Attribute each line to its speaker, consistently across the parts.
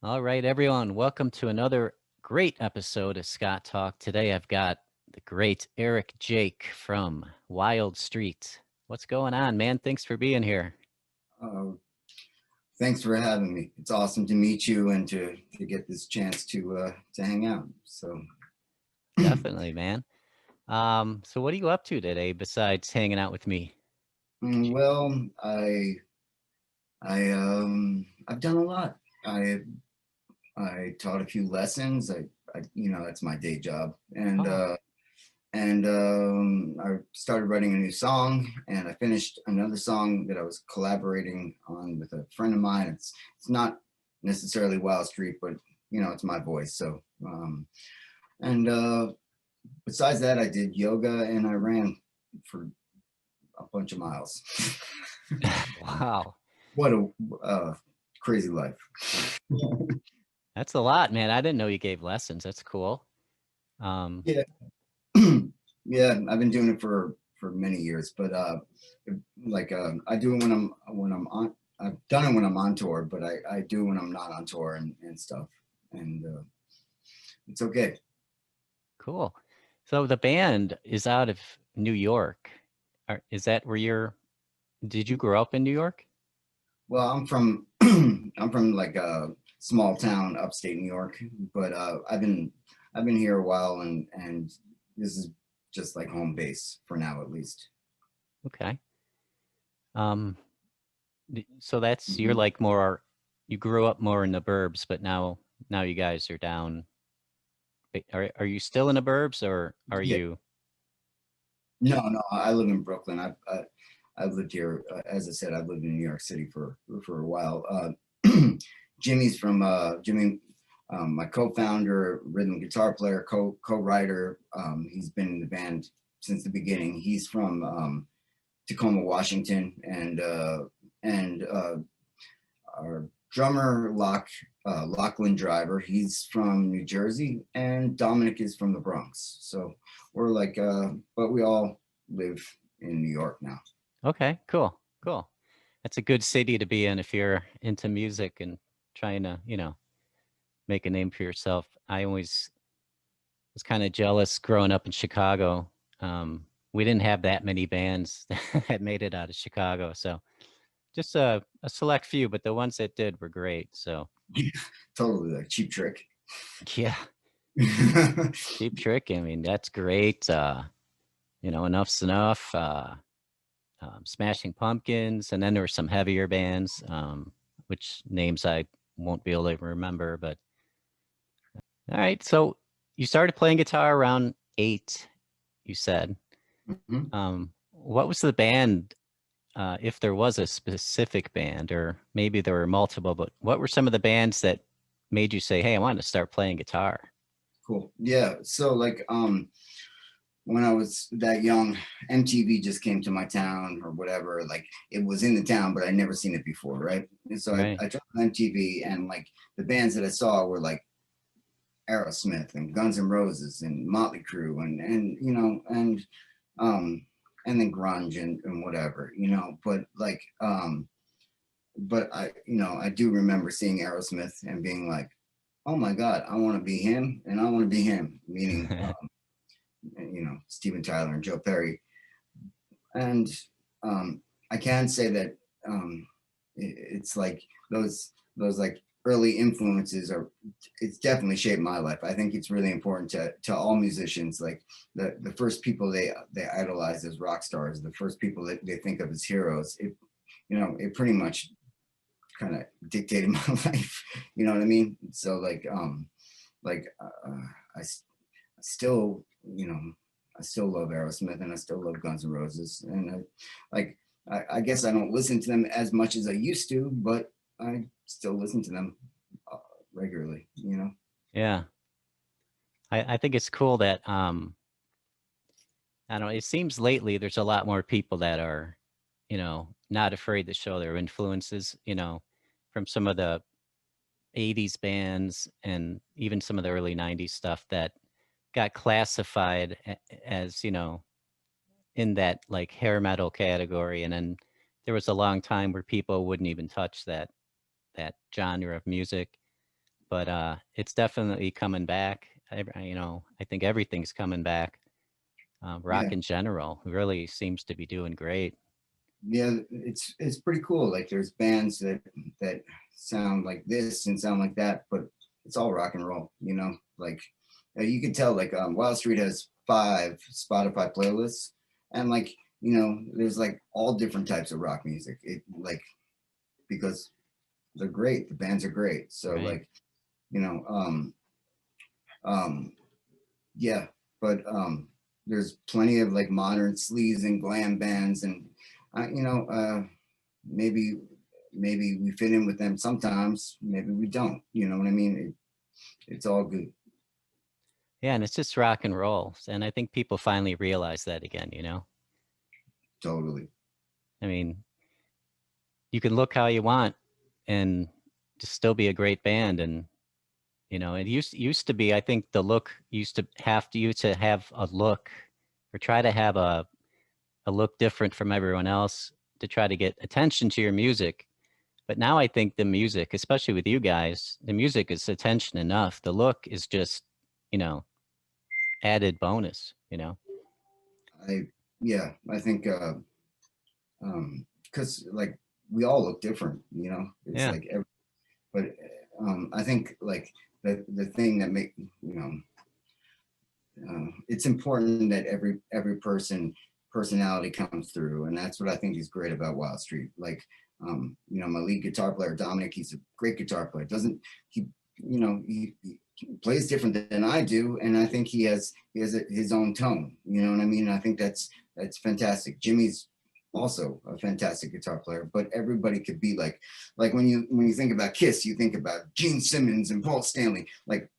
Speaker 1: All right, everyone, welcome to another great episode of Scott Talk. Today I've got the great Eric Jayk from Wildstreet. What's going on, man? Thanks for being here.
Speaker 2: Uh, Thanks for having me. It's awesome to meet you and to get this chance to hang out. So,
Speaker 1: Definitely, man. So what are you up to today besides hanging out with me?
Speaker 2: well, I've done a lot. I I taught a few lessons. That's my day job,
Speaker 1: Oh,
Speaker 2: and I started writing a new song, and I finished another song that I was collaborating on with a friend of mine. It's not necessarily Wild Street, but it's my voice. So, and besides that, I did yoga and I ran for a bunch of miles.
Speaker 1: wow.
Speaker 2: What a crazy life.
Speaker 1: That's a lot, man. I didn't know you gave lessons. That's cool. Um,
Speaker 2: Yeah, yeah. I've been doing it for many years, but I do it when I'm on. I've done it when I'm on tour, but I do when I'm not on tour and stuff, and it's okay.
Speaker 1: cool. So the band is out of New York. Is that where did you grow up in New York?
Speaker 2: Well, I'm from I'm from like a small town upstate New York, but I've been here a while, and this is just like home base for now, at least.
Speaker 1: Okay. Um, So that's you're
Speaker 2: Mhm.
Speaker 1: like more you grew up more in the burbs, but now you guys are down. Are you still in the burbs or are
Speaker 2: Yeah,
Speaker 1: you
Speaker 2: no, no, I live in Brooklyn. I've lived here, as I said, I've lived in New York City for a while. Jimmy's from Jimmy, my co-founder, rhythm guitar player, co-writer. He's been in the band since the beginning. He's from Tacoma, Washington, and our drummer Lachlan Driver. He's from New Jersey, and Dominic is from the Bronx. So we're like, but we all live in New York now.
Speaker 1: okay? Cool, cool. That's a good city to be in if you're into music and trying to make a name for yourself. I always was kind of jealous growing up in Chicago. We didn't have that many bands that made it out of Chicago, so just a select few, but the ones that did were great. So
Speaker 2: Totally like Cheap Trick.
Speaker 1: yeah, Cheap Trick. I mean, that's great. Enough's enough. Smashing Pumpkins, and then there were some heavier bands, which names I won't be able to remember. But all right, so you started playing guitar around 8. You said.
Speaker 2: Mhm.
Speaker 1: What was the band? If there was a specific band, or maybe there were multiple, but what were some of the bands that made you say, "Hey, I want to start playing guitar"?
Speaker 2: Cool. Yeah. So like when I was that young, MTV just came to my town or whatever. Like it was in the town, but I'd never seen it before, right? And so
Speaker 1: Right.
Speaker 2: I tried MTV, and like the bands that I saw were like Aerosmith and Guns N' Roses and Motley Crue um and then grunge and whatever, but I do remember seeing Aerosmith and being like, oh my god, I want to be him and I want to be him, meaning Steven Tyler and Joe Perry. And I can say that it's like those like early influences are it's definitely shaped my life. I think it's really important to all musicians, like the first people they idolize as rock stars, the first people that they think of as heroes. It pretty much kind of dictated my life. You know what I mean? So I still, I still love Aerosmith and I still love Guns N' Roses. And I guess I don't listen to them as much as I used to, but I still listen to them uh, regularly.
Speaker 1: Yeah, I think it's cool that I don't know. It seems lately there's a lot more people that are, not afraid to show their influences, from some of the 80s bands and even some of the early 90s stuff that got classified as, in that like hair metal category. And then there was a long time where people wouldn't even touch that genre of music. but it's definitely coming back. You know, I think everything's coming back. Rock
Speaker 2: Yeah,
Speaker 1: in general really seems to be doing great.
Speaker 2: yeah, it's pretty cool. Like there's bands that sound like this and sound like that, but it's all rock and roll, you know. Like you can tell, like Wildstreet has 5 Spotify playlists, and like you know, there's like all different types of rock music. It like because they're great, the bands are great. So
Speaker 1: Right.
Speaker 2: like you know, um, yeah, but there's plenty of like modern sleaze and glam bands, and you know, maybe maybe we fit in with them sometimes, maybe we don't. You know what I mean? It's all good.
Speaker 1: Yeah, and it's just rock and roll. And I think people finally realize that again, you know?
Speaker 2: Totally.
Speaker 1: I mean, you can look how you want and just still be a great band. And, you know, it used to be, I think the look used to have to, you to have a look or try to have a look different from everyone else to try to get attention to your music. But now I think the music, especially with you guys, the music is attention enough. The look is just, you know, added bonus, you know?
Speaker 2: I Yeah, I think because like we all look different, you know. It's
Speaker 1: Yeah,
Speaker 2: like but I think like the thing that make you know it's important that every personality comes through, and that's what I think is great about Wildstreet. Like you know, my lead guitar player Dominic, he's a great guitar player. Doesn't he? You know, he plays different than I do, and I think he has his own tone. You know what I mean? I think that's fantastic. Jimmy's also a fantastic guitar player, but everybody could be like when you think about Kiss, you think about Gene Simmons and Paul Stanley. Like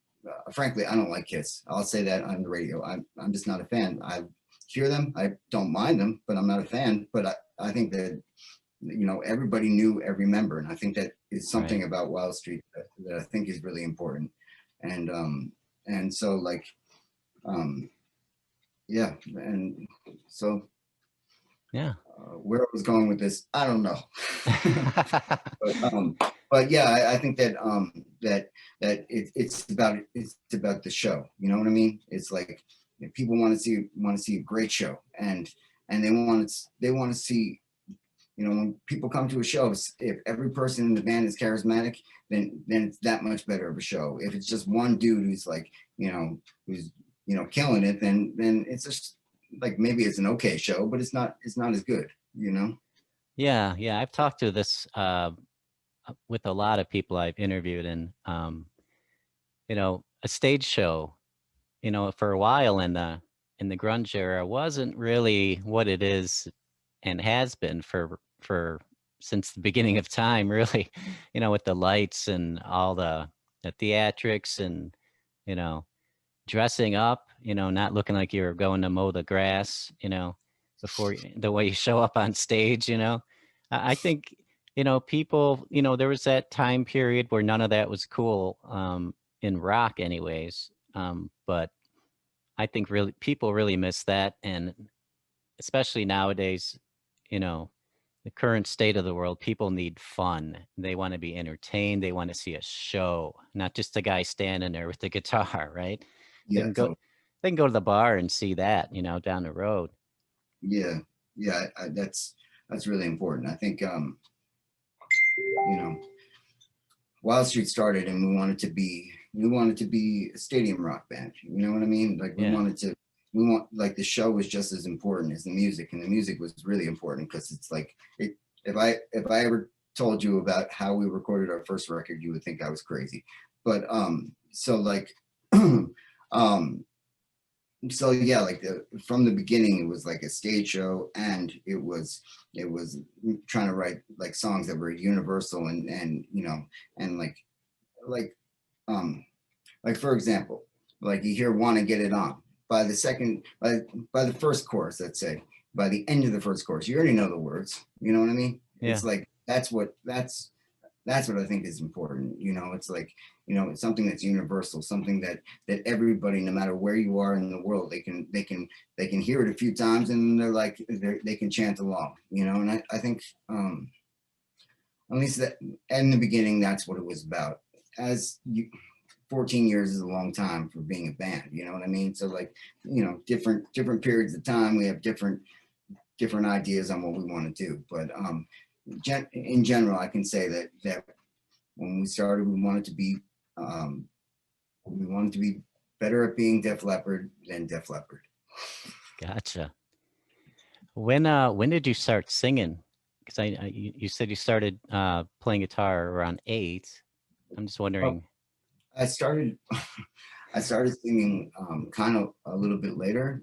Speaker 2: frankly, I don't like Kiss. I'll say that on the radio. I'm just not a fan. I hear them. I don't mind them, but I'm not a fan. But I think that you know everybody knew every member, and I think that is
Speaker 1: right.
Speaker 2: something about Wildstreet that I think is really important. And so like um, yeah, and so
Speaker 1: Yeah.
Speaker 2: where I was going with this, I don't know. But yeah, I think that it's about the show. You know what I mean? It's like if people want to see a great show, and they want to see. You know, when people come to a show, if every person in the band is charismatic, then it's that much better of a show. If it's just one dude who's like, who's killing it, then it's just like maybe it's an okay show, but it's not as good. You know?
Speaker 1: Yeah, yeah. I've talked to this with a lot of people I've interviewed, and you know, a stage show, you know, for a while in the grunge era wasn't really what it is and has been for since the beginning of time, really. You know, with the lights and all the theatrics and you know dressing up, you know, not looking like you're going to mow the grass, you know, before the way you show up on stage, you know. I think, you know, people, you know, there was that time period where none of that was cool in rock anyways. But I think really people really miss that. And especially nowadays, you know, the current state of the world, people need fun. They want to be entertained. They want to see a show, not just a guy standing there with the guitar, right? They
Speaker 2: Yeah,
Speaker 1: can go,
Speaker 2: totally.
Speaker 1: they can go to the bar and see that, you know, down the road.
Speaker 2: Yeah, yeah. That's really important. I think you know, Wild Street started, and we wanted to be a stadium rock band. You know what I mean? Like
Speaker 1: Yeah.
Speaker 2: we want like the show was just as important as the music, and the music was really important because it's like if I ever told you about how we recorded our first record, you would think I was crazy. But so like um so yeah, like from the beginning it was like a stage show, and it was trying to write like songs that were universal, and you know, and like um like for example, like you hear "Wanna Get It On" by the second by the first chorus, let's say by the end of the first chorus you already know the words. You know what I mean?
Speaker 1: Yeah.
Speaker 2: It's like that's what I think is important. You know, it's like, you know, it's something that's universal, something that everybody, no matter where you are in the world, they can hear it a few times, and they can chant along. You know, and I think at least that in the beginning, that's what it was about. as you, 14 years is a long time for being a band, you know what I mean? So like, you know, different periods of time, we have different ideas on what we want to do. But in general, I can say that when we started, we wanted to be better at being Def Leppard than Def Leppard.
Speaker 1: Gotcha. When did you start singing? Because you said you started playing guitar around 8. I'm just wondering.
Speaker 2: I started I started singing kind of a little bit later,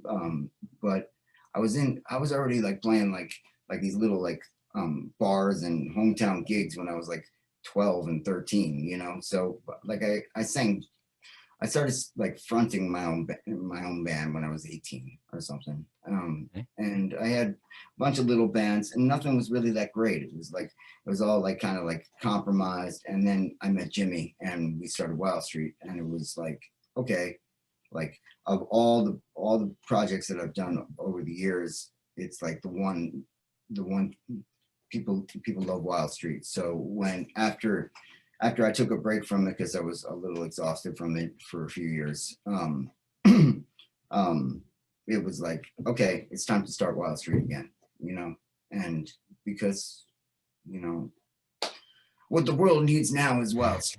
Speaker 2: but I was already like playing like these little like bars and hometown gigs when I was like 12 and 13, you know. So like I sang, I started like fronting my own band when I was 18 or something.
Speaker 1: Okay.
Speaker 2: And I had a bunch of little bands, and nothing was really that great. It was all like kind of like compromised. And then I met Jimmy, and we started Wildstreet, and it was like, okay, like of all the projects that I've done over the years, it's like the one people love Wildstreet. So when after I took a break from it because I was a little exhausted from it for a few years, it was like, okay, it's time to start Wildstreet again, you know, and because, you know, what the world needs now is Wildstreet.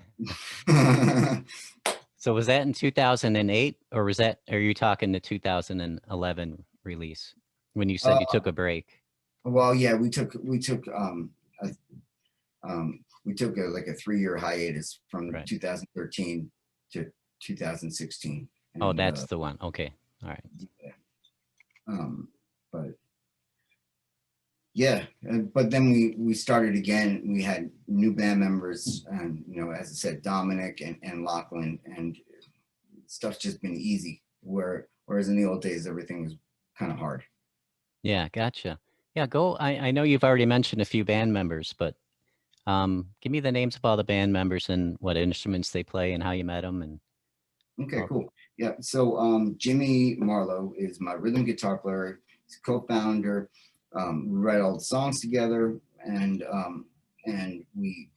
Speaker 1: So was that in 2008, or are you talking the 2011 release when you said you took a break?
Speaker 2: Well, yeah, we took like a 3-year hiatus from
Speaker 1: Right.
Speaker 2: 2013 to 2016. And,
Speaker 1: Oh, that's the one. Okay. All right.
Speaker 2: Yeah. But yeah, but then we started again. We had new band members, and you know, as I said, Dominic and Lachlan, and stuff's just been easy. Whereas in the old days, everything was kind of hard.
Speaker 1: Yeah, gotcha. Yeah, I know you've already mentioned a few band members, but give me the names of all the band members and what instruments they play and how you met them. And
Speaker 2: okay, cool. Yeah, so Jimmy Marlowe is my rhythm guitar player. He's a co-founder. We write all the songs together, and we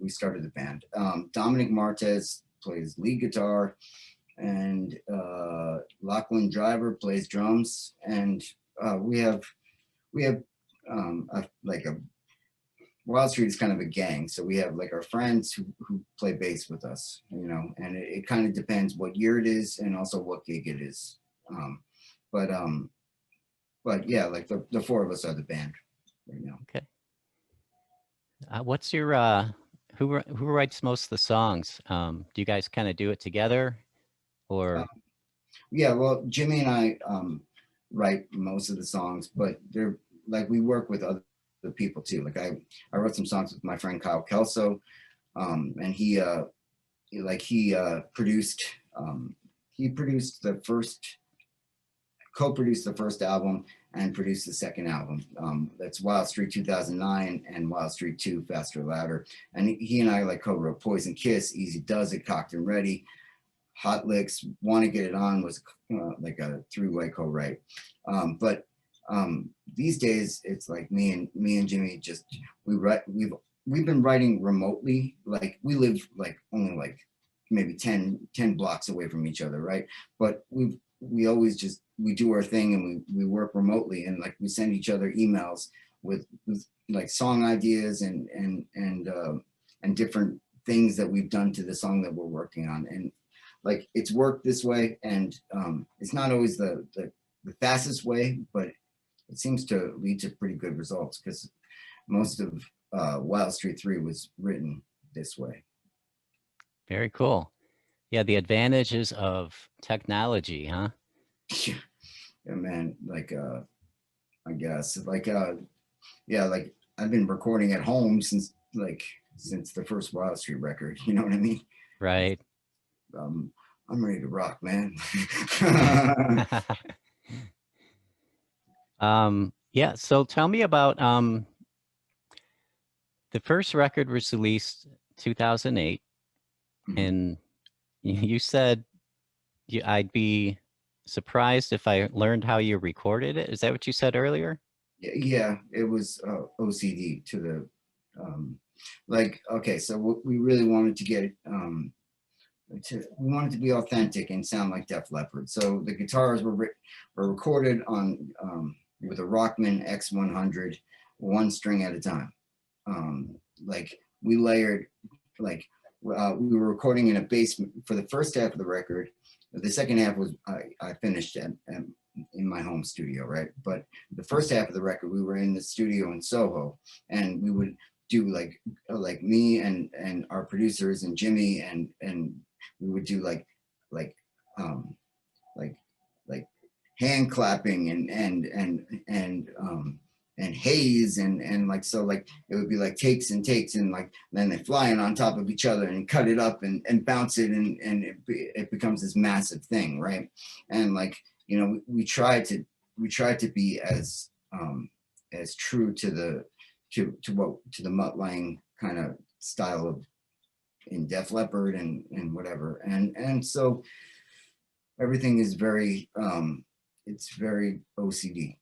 Speaker 2: started the band. Dominic Martez plays lead guitar, and Lachlan Driver plays drums, and we have like a Wildstreet is kind of a gang, so we have like our friends who play bass with us, you know, and it kind of depends what year it is and also what gig it is. But yeah, like the 4 of us are the band right now.
Speaker 1: Okay. What's your who writes most of the songs? Do you guys kind of do it together, or?
Speaker 2: Yeah, well, Jimmy and I write most of the songs, but they're like we work with other people too. Like I wrote some songs with my friend Kyle Kelso, and he produced the first, co-produced the first album and produced the second album. That's Wildstreet 2009 and Wildstreet 2 Faster Louder. And he and I like co-wrote Poison Kiss, Easy Does It, Cocked and Ready, Hot Licks, Want to Get It On was like a 3-way co-write. But these days it's like me and Jimmy just we've been writing remotely. Like we live like only like maybe 10 blocks away from each other, right? But we always just we do our thing, and we work remotely, and like we send each other emails with like song ideas and different things that we've done to the song that we're working on. And like it's worked this way, and it's not always the fastest way, but it seems to lead to pretty good results because most of Wildstreet 3 was written this way.
Speaker 1: Very cool. Yeah, the advantages of technology, huh?
Speaker 2: Yeah, man. Like I guess like yeah, like I've been recording at home since the first Wildstreet record. You know what I mean?
Speaker 1: Right.
Speaker 2: I'm ready to rock, man.
Speaker 1: Yeah. So tell me about the first record was released 2008, and you said I'd be surprised if I learned how you recorded it. Is that what you said earlier?
Speaker 2: Yeah, it was OCD to the like, okay, so we really wanted to get we wanted to be authentic and sound like Def Leppard. So the guitars were recorded on with a Rockman X100, one string at a time. Like we layered, like we were recording in a basement for the first half of the record. The second half was I finished in my home studio, right? But the first half of the record, we were in the studio in Soho, and we would do like me and our producers and Jimmy and we would do like um like like hand clapping and haze and like, so like it would be like takes and takes and like then they're flying on top of each other and cut it up and bounce it and it becomes this massive thing, right? And like, you know, we tried to be as true to the to the Mutt Lange kind of style of in Def Leppard and whatever, and so everything is very it's very OCD.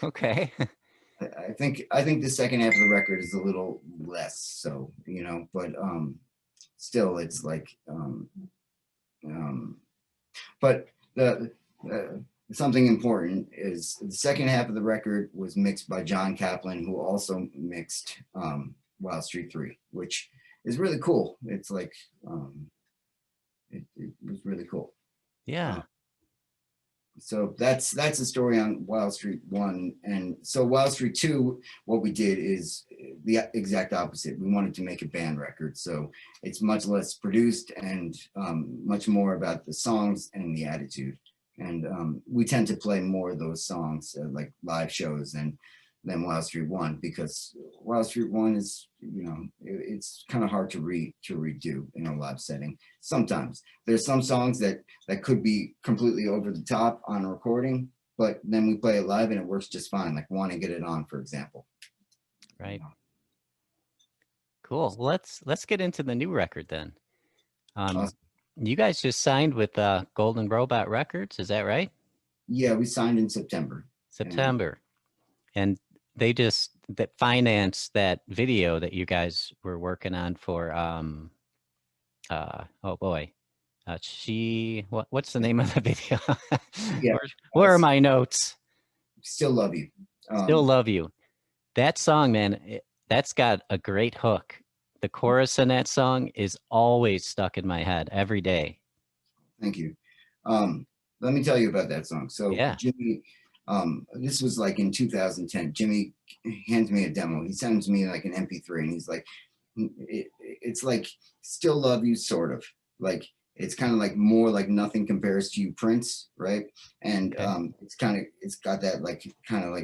Speaker 1: Okay.
Speaker 2: I think the second half of the record is a little less so, you know, but still it's like but the something important is the second half of the record was mixed by John Kaplan, who also mixed Wildstreet 3, which is really cool. It's like it was really cool.
Speaker 1: Yeah.
Speaker 2: So that's the story on Wildstreet 1. And so Wildstreet 2, what we did is the exact opposite. We wanted to make a band record, so it's much less produced and much more about the songs and the attitude. And we tend to play more of those songs like live shows than Wildstreet 1, because Wildstreet 1 is, you know, it's kind of hard to redo in a live setting. Sometimes there's some songs that could be completely over the top on a recording, but then we play it live and it works just fine. Like Want to Get It On, for example.
Speaker 1: Right. Cool. Let's get into the new record then. You guys just signed with Golden Robot Records, is that right?
Speaker 2: Yeah, we signed in September.
Speaker 1: September. And they just financed that video that you guys were working on for oh boy. What's the name of the video?
Speaker 2: Yeah.
Speaker 1: Where are my notes?
Speaker 2: Still Love You.
Speaker 1: Still Love You. That song, man, that's got a great hook. The chorus in that song is always stuck in my head every day.
Speaker 2: Thank you. Let me tell you about that song. So
Speaker 1: yeah.
Speaker 2: Jimmy, this was like in 2010. Jimmy hands me a demo. He sends me like an MP3 and he's like, it's like Still Love You, sort of. Like it's kind of like more like Nothing Compares to You, Prince, right? And okay. It's got that like kind of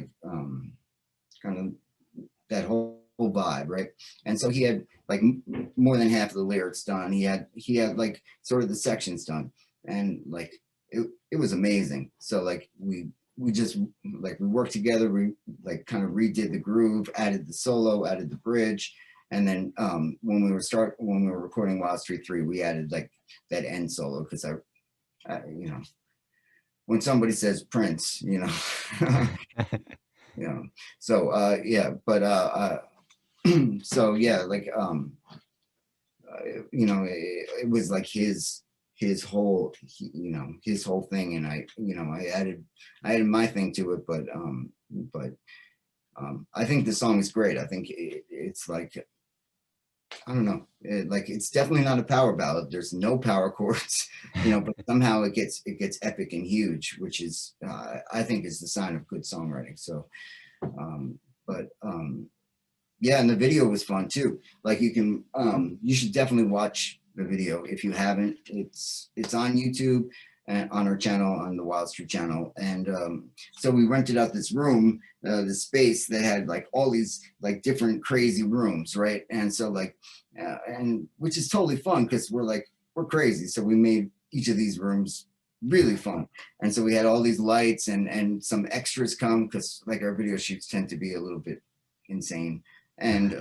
Speaker 2: that whole vibe, right? And so he had like more than half of the lyrics done. He had like sort of the sections done, and like it was amazing. So like we just like we worked together. We like kind of redid the groove, added the solo, added the bridge, and then when we were recording Wildstreet 3, we added like that end solo because I you know, when somebody says Prince, you know. You know, so yeah, but so yeah, like you know, it was like his whole, you know, his whole thing, and I, you know, I added my thing to it, but I think the song is great. I think it's like, I don't know, like it's definitely not a power ballad. There's no power chords, you know, but somehow it gets epic and huge, which is I think is the sign of good songwriting. So yeah, and the video was fun too. Like you can you should definitely watch the video if you haven't. It's on YouTube and on our channel, on the Wildstreet channel. And so we rented out this room, the space that had like all these like different crazy rooms, right? And so like and which is totally fun because we're crazy. So we made each of these rooms really fun. And so we had all these lights and some extras come because like our video shoots tend to be a little bit insane. And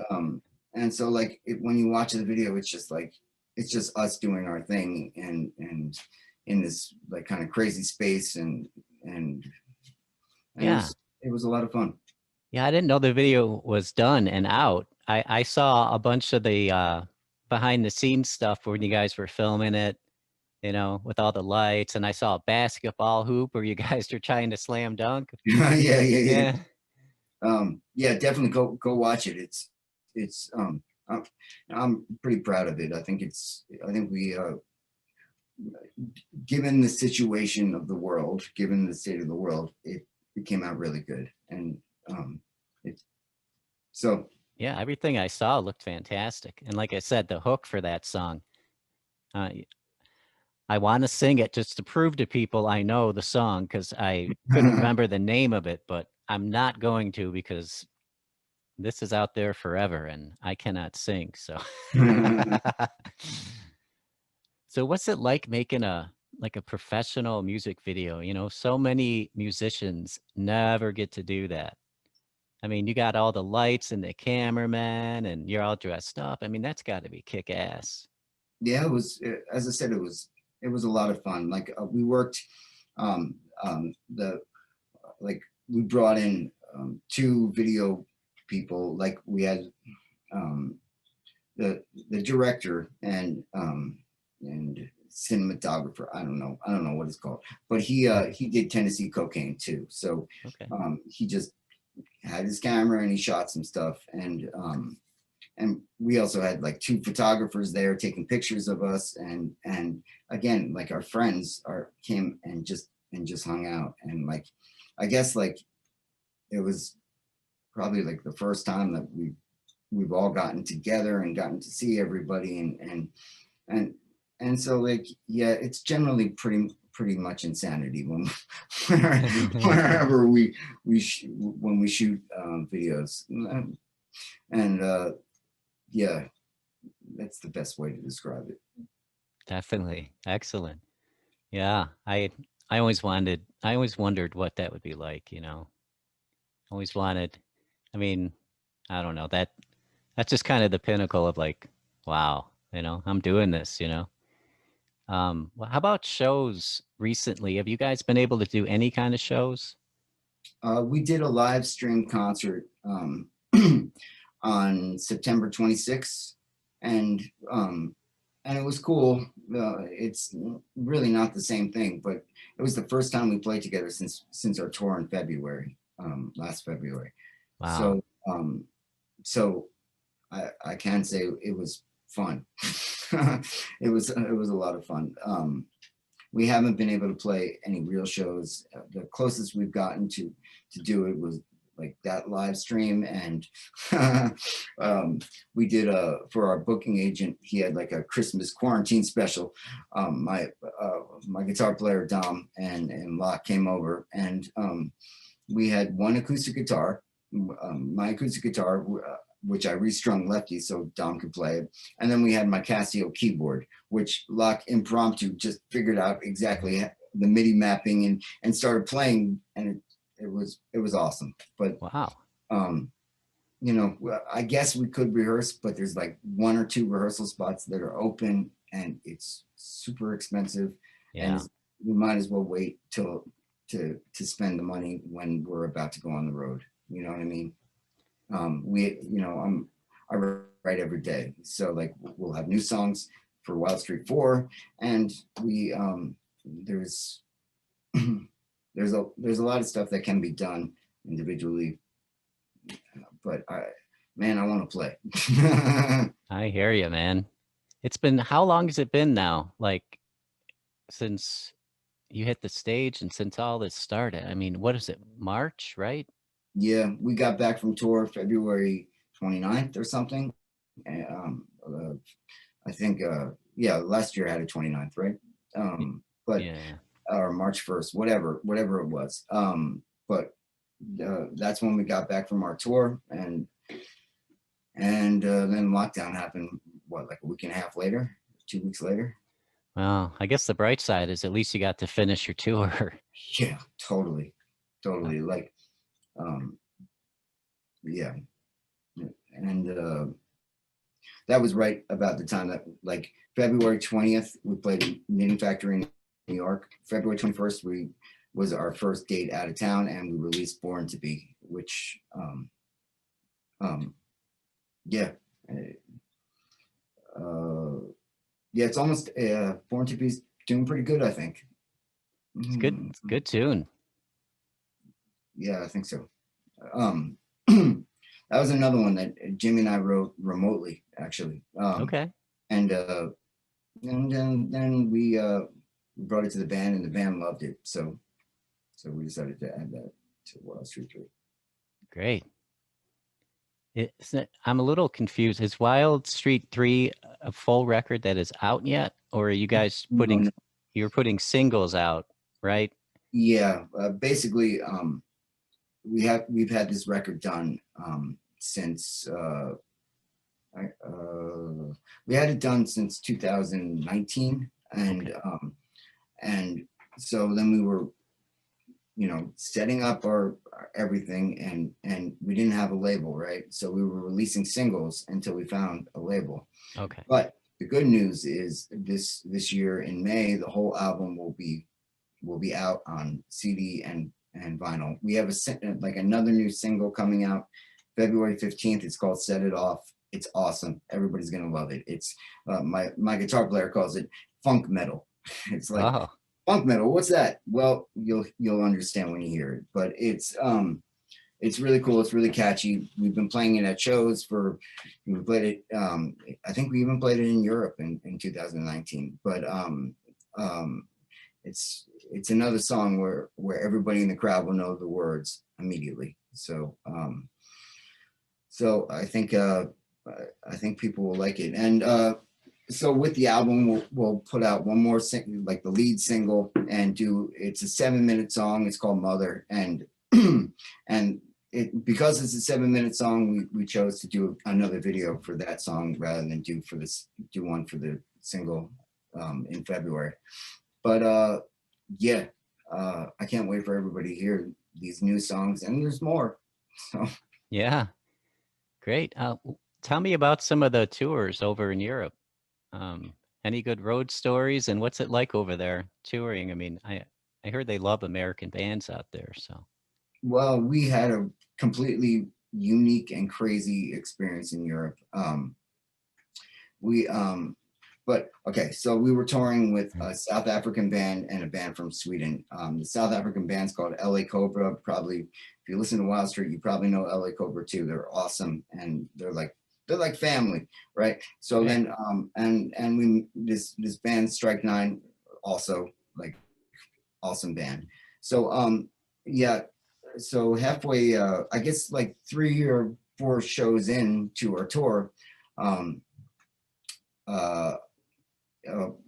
Speaker 2: so like when you watch the video, it's just like it's just us doing our thing and in this like kind of crazy space and
Speaker 1: yeah,
Speaker 2: it was a lot of fun.
Speaker 1: Yeah, I didn't know the video was done and out. I saw a bunch of the behind the scenes stuff when you guys were filming it, you know, with all the lights, and I saw a basketball hoop where you guys were trying to slam dunk.
Speaker 2: Yeah.
Speaker 1: Yeah.
Speaker 2: Yeah, definitely go watch it. It's I'm, I'm pretty proud of it. I think we given the situation of the world, given the state of the world, it came out really good. And it's so
Speaker 1: Yeah, everything I saw looked fantastic. And like I said, the hook for that song, uh, I want to sing it just to prove to people I know the song because I couldn't remember the name of it, but I'm not going to because this is out there forever and I cannot sing. So, so what's it like making a professional music video? You know, so many musicians never get to do that. I mean, you got all the lights and the cameraman and you're all dressed up. I mean, that's got to be kick ass.
Speaker 2: yeah, it was as I said, it was a lot of fun. Like we worked the like we brought in two video people. Like we had um, the director and cinematographer. I don't know what it's called, but he did Tennessee Cocaine too. So
Speaker 1: Okay.
Speaker 2: he just had his camera and he shot some stuff and we also had like two photographers there taking pictures of us and again like our friends came and just hung out and like I guess like it was probably like the first time that we've all gotten together and gotten to see everybody and and so like yeah it's generally pretty much insanity when wherever when we shoot videos and yeah that's the best way to describe it.
Speaker 1: Definitely. Excellent. Yeah. I always wondered what that would be like, you know. Always wanted, I mean, I don't know, that's just kind of the pinnacle of like, wow, you know, I'm doing this, you know. Well, how about shows recently? Have you guys been able to do any kind of shows?
Speaker 2: We did a live stream concert on September 26th, and um, and it was cool. It's really not the same thing, but it was the first time we played together since our tour in February, last February.
Speaker 1: Wow.
Speaker 2: So so I can say it was fun. It was a lot of fun. We haven't been able to play any real shows. The closest we've gotten to do it was like that live stream, and we did for our booking agent. He had like a Christmas quarantine special. My guitar player Dom and Locke came over, and we had one acoustic guitar, my acoustic guitar. Which I restrung lefty so Dom could play it. And then we had my Casio keyboard, which Locke impromptu just figured out exactly the MIDI mapping and started playing. And it was awesome. But,
Speaker 1: Wow.
Speaker 2: you know, I guess we could rehearse, but there's like one or two rehearsal spots that are open and it's super expensive.
Speaker 1: Yeah.
Speaker 2: And we might as well wait till to spend the money when we're about to go on the road. You know what I mean? I write every day, so like we'll have new songs for Wildstreet 4, and we there's there's a lot of stuff that can be done individually, but I want to play.
Speaker 1: I hear you, man. It's been, how long has it been now? Like since you hit the stage and since all this started? I mean, what is it? March, right?
Speaker 2: Yeah, we got back from tour February 29th or something. I think yeah, last year I had a 29th, right? But
Speaker 1: Yeah.
Speaker 2: or March 1st, whatever it was. But that's when we got back from our tour, and then lockdown happened. What, like a week and a half later, 2 weeks later?
Speaker 1: Well, I guess the bright side is at least you got to finish your tour.
Speaker 2: Yeah, totally. Like, yeah, and that was right about the time that like February 20th we played Knitting Factory in New York. February 21st was our first date out of town, and we released Born to Be, which um, Yeah. Yeah, it's almost Born to Be doing pretty good, I think.
Speaker 1: It's good.
Speaker 2: Mhm.
Speaker 1: It's a good tune.
Speaker 2: Yeah, I think so. Um, that was another one that Jimmy and I wrote remotely, actually.
Speaker 1: Okay.
Speaker 2: And then we brought it to the band, and the band loved it. So we decided to add that to Wildstreet 3.
Speaker 1: Great. I'm a little confused. Is Wild Street 3 a full record that is out yet? Or are you guys
Speaker 2: No, no.
Speaker 1: you're putting singles out, right?
Speaker 2: Yeah, basically, we've had this record done since we had it done since 2019,
Speaker 1: Okay.
Speaker 2: and so then we were, setting up our everything, and we didn't have a label, right? So we were releasing singles until we found a label.
Speaker 1: Okay.
Speaker 2: But the good news is this year in May, the whole album will be out on CD and vinyl. We have like another new single coming out February 15th. It's called Set It Off. It's awesome. Everybody's gonna love it. It's my guitar player calls it funk metal. It's like,
Speaker 1: Oh,
Speaker 2: funk metal, what's that? Well, you'll understand when you hear it. But it's really cool. It's really catchy. We've been playing it at shows we played it. I think we even played it in Europe in 2019. But it's another song where everybody in the crowd will know the words immediately. So I think people will like it. And so with the album, we'll put out one more like the lead single, and it's a 7-minute song. It's called Mother, and and because it's a 7-minute song, we chose to do another video for that song rather than do one for the single in February. But yeah, I can't wait for everybody to hear these new songs, and there's more. So
Speaker 1: yeah. Great. Tell me about some of the tours over in Europe. Any good road stories, and what's it like over there touring? I mean, I heard they love American bands out there. So
Speaker 2: well, we had a completely unique and crazy experience in Europe. We But okay, so we were touring with a South African band and a band from Sweden. The South African band's called LA Cobra. Probably, if you listen to Wild Street, you probably know LA Cobra too. They're awesome, and they're like family, right? So
Speaker 1: right.
Speaker 2: then, and we this band Strike Nine, also like awesome band. So yeah, so halfway, I guess like 3 or 4 shows into our tour, um, uh,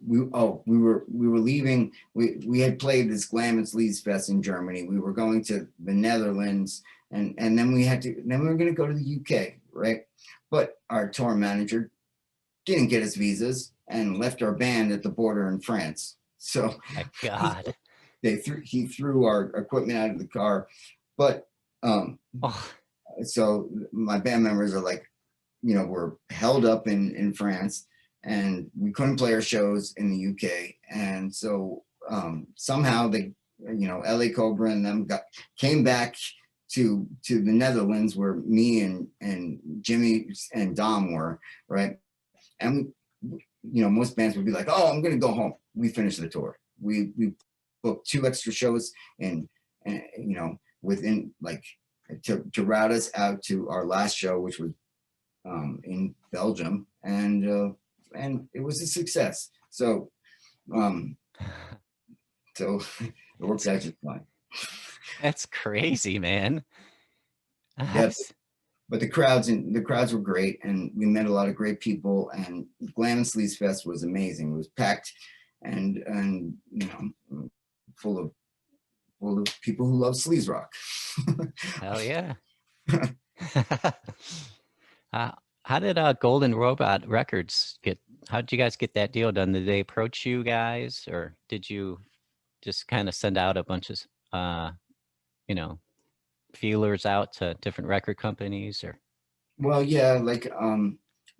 Speaker 2: we were leaving. We had played this Glam and Sleaze Fest in Germany. We were going to the Netherlands, and then we were going to go to the UK, right? But our tour manager didn't get us visas and left our band at the border in France. So
Speaker 1: My God.
Speaker 2: he threw our equipment out of the car. But
Speaker 1: Oh,
Speaker 2: so my band members are like, we're held up in France, and we couldn't play our shows in the UK. And so somehow they, LA Cobra and them came back to the Netherlands, where me and Jimmy and Dom were, right? And most bands would be like, oh, I'm gonna go home. We finished the tour. We booked 2 extra shows, and within like to route us out to our last show, which was in Belgium, and it was a success. So so it works out just fine.
Speaker 1: that's crazy, man.
Speaker 2: Yeah,
Speaker 1: That's
Speaker 2: but the crowds were great, and we met a lot of great people. And Glam and Sleaze Fest was amazing. It was packed, and full of people who love sleaze rock.
Speaker 1: hell yeah. uh, how did Golden Robot Records get? How did you guys get that deal done? Did they approach you guys, or did you just kind of send out a bunch of, you know, feelers out to different record companies? Or
Speaker 2: Well, yeah, like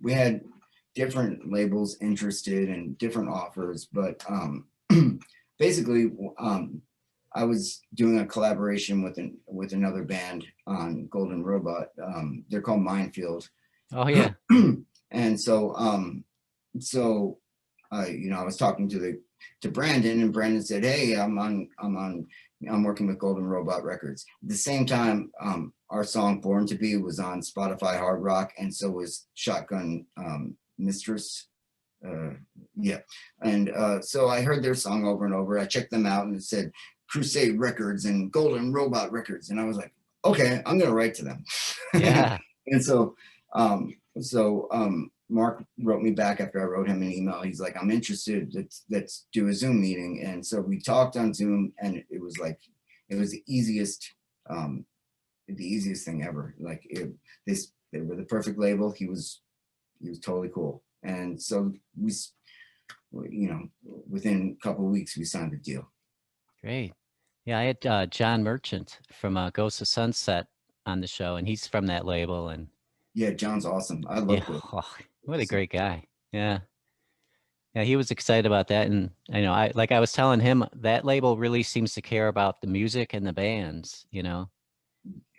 Speaker 2: we had different labels interested and different offers, but basically, I was doing a collaboration with another band on Golden Robot. They're called Minefield,
Speaker 1: Oh yeah.
Speaker 2: And so, I was talking to Brandon, and Brandon said, "Hey, I'm working with Golden Robot Records." At the same time, our song "Born to Be" was on Spotify Hard Rock, and so was Shotgun Mistress. Yeah, and so I heard their song over and over. I checked them out, and it said Crusade Records and Golden Robot Records, and I was like, "Okay, I'm gonna write to them."
Speaker 1: Yeah.
Speaker 2: And so, Mark wrote me back after I wrote him an email. He's like, "I'm interested. Let's do a Zoom meeting." And so we talked on Zoom, and it was the easiest thing ever. Like they were the perfect label. He was totally cool. And so within a couple of weeks, we signed the deal.
Speaker 1: Great. Yeah, I had John Merchant from Ghost of Sunset on the show, and he's from that label. And
Speaker 2: Yeah, John's awesome. I love
Speaker 1: yeah,
Speaker 2: Ghost.
Speaker 1: what a great guy. Yeah. Yeah, he was excited about that. And I was telling him, that label really seems to care about the music and the bands,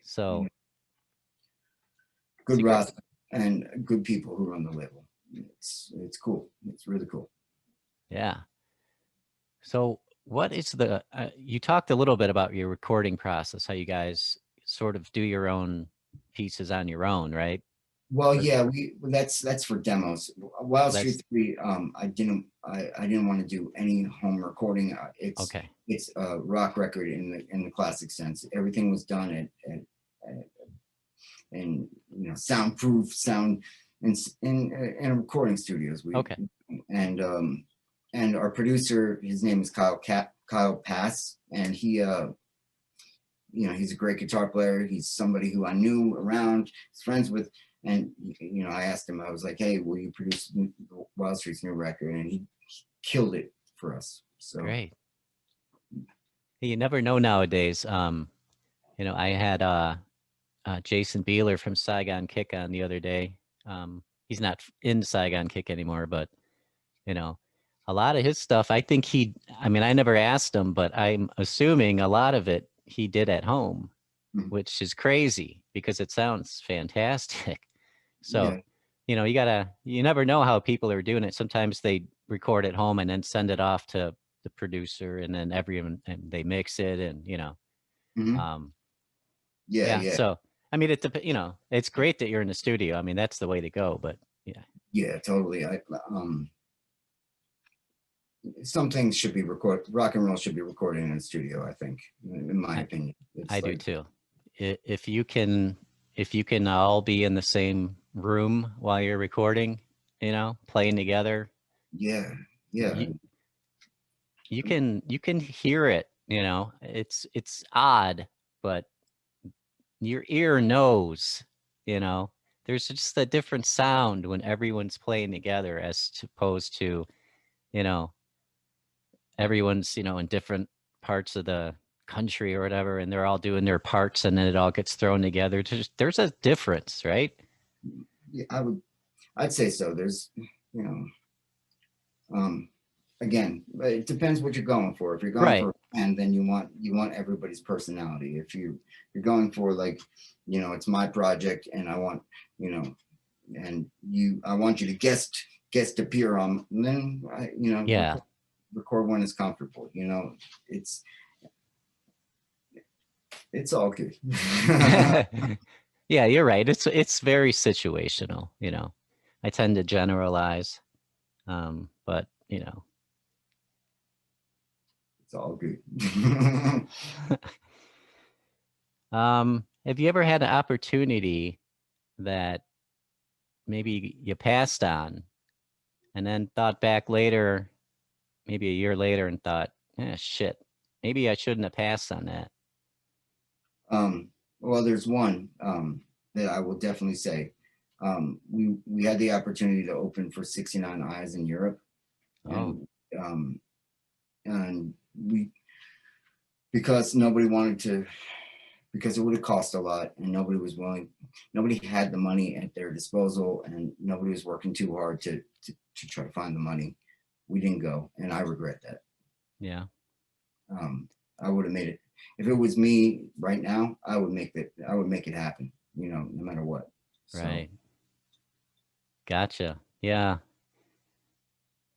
Speaker 1: So
Speaker 2: Good roster and good people who run the label. It's cool. It's really cool.
Speaker 1: Yeah. So what is you talked a little bit about your recording process, how you guys sort of do your own pieces on your own, right?
Speaker 2: Well, yeah, that's for demos. Wildstreet
Speaker 1: That's
Speaker 2: 3, I didn't want to do any home recording.
Speaker 1: okay.
Speaker 2: It's a rock record in the classic sense. Everything was done in soundproof sound in recording studios.
Speaker 1: Okay.
Speaker 2: And our producer, his name is Kyle Pass, and he he's a great guitar player. He's somebody who I knew around, he's friends with. And, I asked him, I was like, "Hey, will you produce Wildstreet's new record?" And he killed it for us. So
Speaker 1: Great. You never know nowadays. I had Jason Beeler from Saigon Kick on the other day. He's not in Saigon Kick anymore, but a lot of his stuff, I think I never asked him, but I'm assuming a lot of it he did at home, which is crazy because it sounds fantastic. So,
Speaker 2: yeah.
Speaker 1: you never know how people are doing it. Sometimes they record at home and then send it off to the producer, and then everyone, and they mix it, and
Speaker 2: Mm-hmm.
Speaker 1: yeah.
Speaker 2: Yeah.
Speaker 1: So, it's great that you're in the studio. That's the way to go, but yeah.
Speaker 2: Yeah, totally. Some things should be recorded. Rock and roll should be recorded in a studio, I think, in my opinion.
Speaker 1: I do too. If you can all be in the same room while you're recording, playing together,
Speaker 2: Yeah.
Speaker 1: you can hear it. It's odd, but your ear knows. There's just a different sound when everyone's playing together, as opposed to everyone's in different parts of the country or whatever, and they're all doing their parts, and then it all gets thrown together. There's a difference, right?
Speaker 2: Yeah, I'd say so. There's, again, it depends what you're going for. If you're going for a band, then you want everybody's personality. If you're going for, like, it's my project, and I want, I want you to guest appear on, then
Speaker 1: Yeah.
Speaker 2: record when it's comfortable. It's all good.
Speaker 1: Yeah, you're right. It's very situational. I tend to generalize, but
Speaker 2: it's all good.
Speaker 1: Have you ever had an opportunity that maybe you passed on, and then thought back later, maybe a year later, and thought, shit, maybe I shouldn't have passed on that?
Speaker 2: Well, there's one that I will definitely say. We had the opportunity to open for 69 Eyes in Europe, and we, because nobody wanted to, because it would have cost a lot, and nobody had the money at their disposal, and nobody was working too hard to try to find the money. We didn't go, and I regret that.
Speaker 1: Yeah.
Speaker 2: I would have made it. If it was me right now, I would make it happen, no matter what.
Speaker 1: Right. Gotcha. Yeah.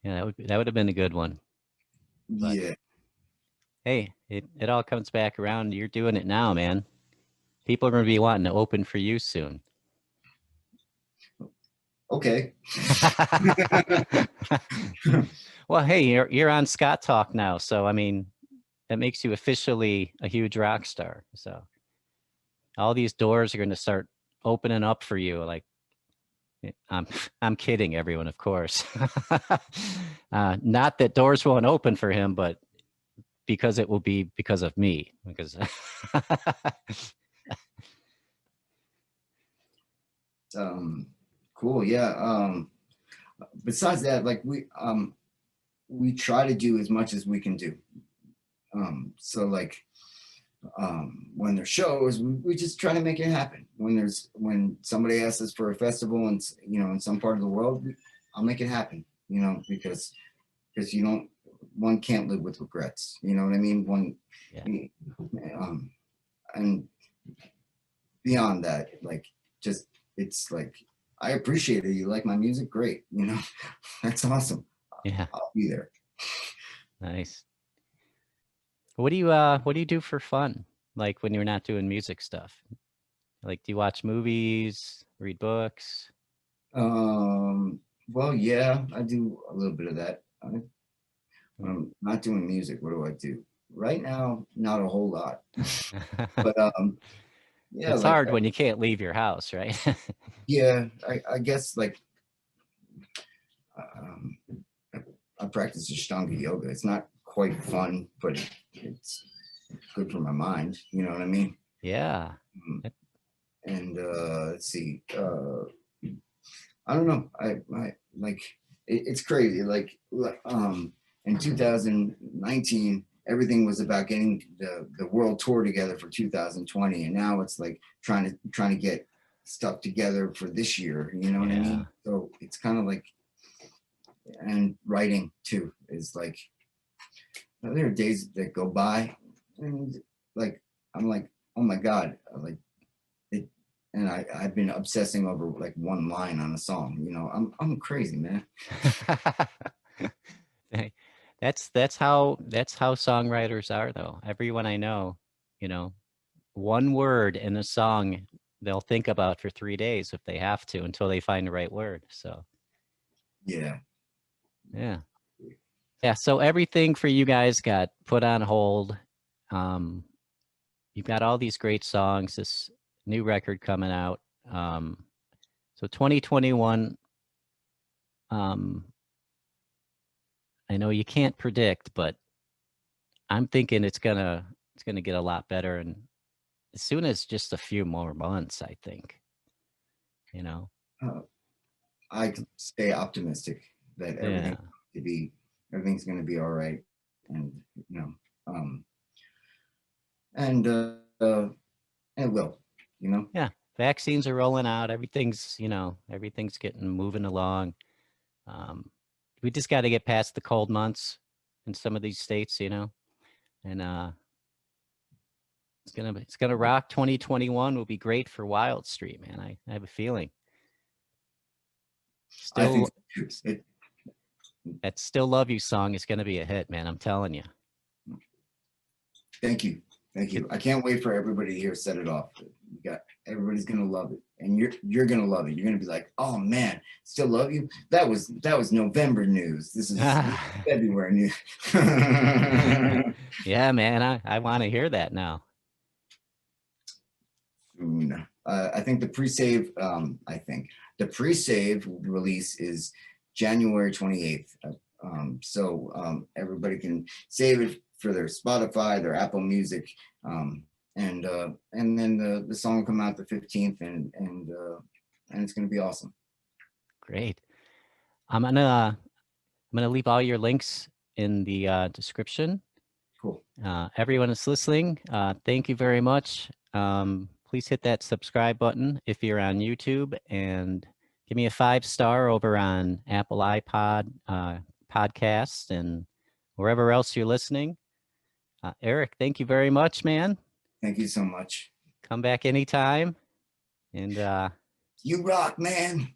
Speaker 1: Yeah, that would have been a good one. But
Speaker 2: Yeah.
Speaker 1: hey, it all comes back around. You're doing it now, man. People are going to be wanting to open for you soon.
Speaker 2: Okay.
Speaker 1: Well, hey, you're on Scott Talk now, so I mean, that makes you officially a huge rock star. So all these doors are going to start opening up for you. Like, I'm I'm kidding, everyone, of course. Not that doors won't open for him, but because it will be because of me. Because
Speaker 2: Cool. Yeah. Besides that, like we try to do as much as we can do. So like when there's shows, we just try to make it happen. When somebody asks us for a festival and in some part of the world, I'll make it happen. Because you don't one can't live with regrets. You know what I mean? And beyond that, like just it's like I appreciate it. You like my music, great. That's awesome.
Speaker 1: yeah,
Speaker 2: I'll be there.
Speaker 1: nice. What do you do for fun? Like when you're not doing music stuff? Like, do you watch movies, read books?
Speaker 2: Well, yeah, I do a little bit of that. When I'm not doing music, what do I do? Right now, not a whole lot. But yeah,
Speaker 1: It's
Speaker 2: like
Speaker 1: hard when you can't leave your house, right?
Speaker 2: yeah, I guess like um, I practice Ashtanga yoga. It's not quite fun, but it's good for my mind. You know what I mean?
Speaker 1: Yeah.
Speaker 2: And let's see. I don't know. I like it's crazy. Like in 2019, everything was about getting the world tour together for 2020, and now it's like trying to get stuff together for this year. You know what I
Speaker 1: Yeah.
Speaker 2: mean? So it's kind of like, and writing too is like there are days that go by, and like I'm like, oh my god, like it, and I've been obsessing over like one line on a song. I'm crazy, man.
Speaker 1: Hey, that's how songwriters are though. Everyone I know, one word in a song they'll think about for 3 days if they have to until they find the right word. So,
Speaker 2: Yeah.
Speaker 1: yeah. Yeah, so everything for you guys got put on hold. Um, you've got all these great songs, this new record coming out. So 2021, um, I know you can't predict, but I'm thinking it's gonna get a lot better, and as soon as just a few more months, I think. You know,
Speaker 2: Uh, I stay optimistic that
Speaker 1: yeah,
Speaker 2: everything's going to be all right, and um, and it will. You know.
Speaker 1: yeah. Vaccines are rolling out. Everything's getting moving along. Um, we just got to get past the cold months in some of these states, and it's gonna rock. 2021 will be great for Wildstreet, man. I have a feeling.
Speaker 2: I think
Speaker 1: Still,
Speaker 2: so too.
Speaker 1: that "Still Love You" song is gonna be a hit, man. I'm telling you.
Speaker 2: Thank you, thank you. I can't wait for everybody to hear "Set It Off." Everybody's gonna love it, and you're gonna love it. You're gonna be like, "Oh man, still love you." That was November news. This is February news.
Speaker 1: Yeah, man. I want to hear that now.
Speaker 2: Soon. I think the pre-save. The pre-save release is January 28th. Everybody can save it for their Spotify, their Apple Music, and then the song will come out the 15th, and it's gonna be awesome.
Speaker 1: Great. I'm gonna leave all your links in the description.
Speaker 2: Cool.
Speaker 1: Everyone that's listening, thank you very much. Please hit that subscribe button if you're on YouTube, and give me a 5-star over on Apple iPod podcasts and wherever else you're listening. Eric, thank you very much, man.
Speaker 2: Thank you so much.
Speaker 1: Come back anytime, and
Speaker 2: You rock, man.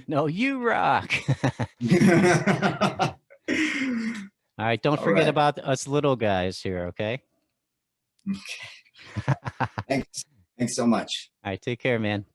Speaker 1: No, you rock.
Speaker 2: All
Speaker 1: All right, don't forget
Speaker 2: right.
Speaker 1: about us little guys here, okay?
Speaker 2: Thanks. Thanks so much.
Speaker 1: All right, take care, man.